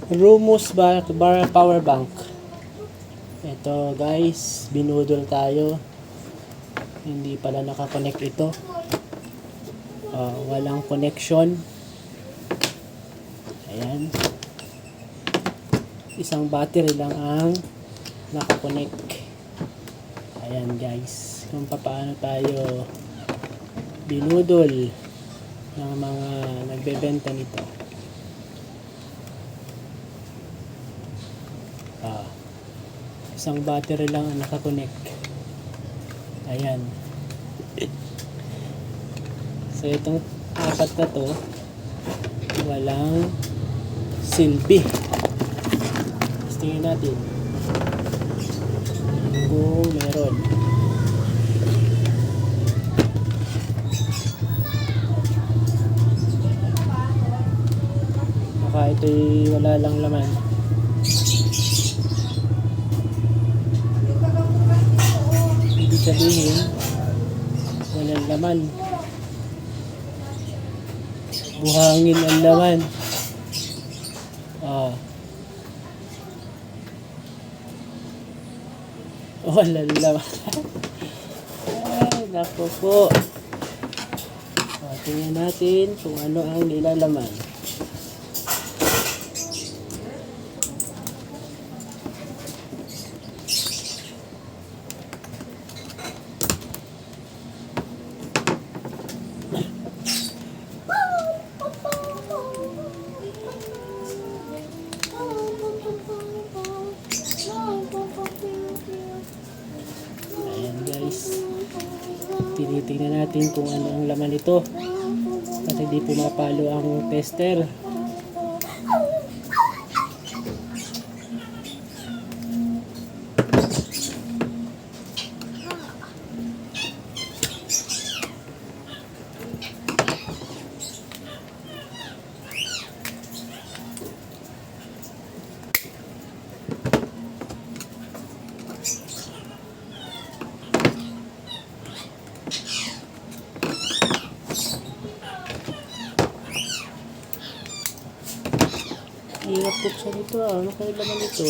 Rumus power bank. Ito guys, binudol tayo. Hindi pala nakakonect ito. Walang connection. Ayan. Isang battery lang ang nakakonect. Ayan guys, kung paano tayo binudol ng mga nagbebenta nito. Isang battery lang ang nakakonect. Ayan. So itong apat na to walang silbi. Tingnan natin kung meron. Baka ito'y wala lang laman. Ibig sabihin walang laman. Buhangin ang laman. Walang laman. Ay, naku po. Tingnan natin kung ano ang nilalaman. Tinitingnan natin kung ano ang laman nito kasi di pumapalo ang tester. Hirap buksan ito Ano kaya laman ito?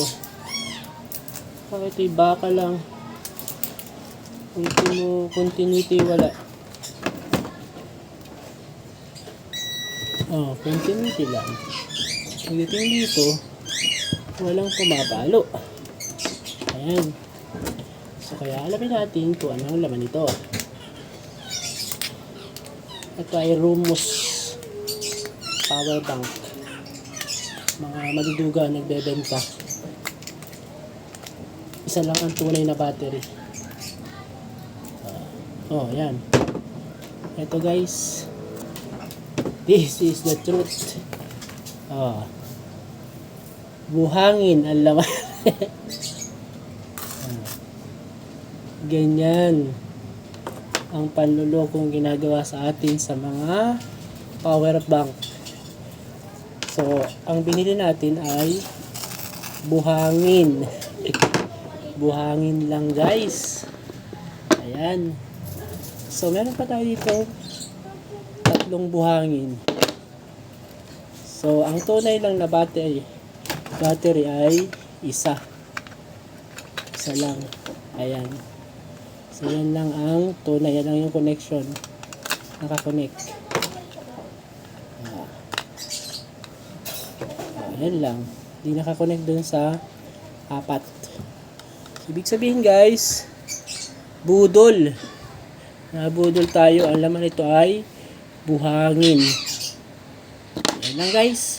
Bakit ito'y baka lang? Continuity wala. Continuity lang. Pagdating dito, walang pumapalo. Ayan. So kaya alamin natin kung ano ang laman ito. Ito ay Rumus power bank. Mga maduduga nagbebenta. Isa lang ang tunay na battery. Yan. Ito guys. This is the truth. Buhangin ang laman. Ganyan ang panlulokong ginagawa sa atin sa mga power bank. So, ang binili natin ay buhangin. Buhangin lang guys. Ayan. So, meron pa tayo dito 3 buhangin. So, ang tunay lang na battery ay isa lang. Ayan. So, yan lang ang tunay. Yan lang yung connection. Nakakonect. Yan lang. Hindi nakakonect dun sa 4. Ibig sabihin guys, budol. Nabudol tayo. Ang laman nito ay buhangin. Yan lang guys.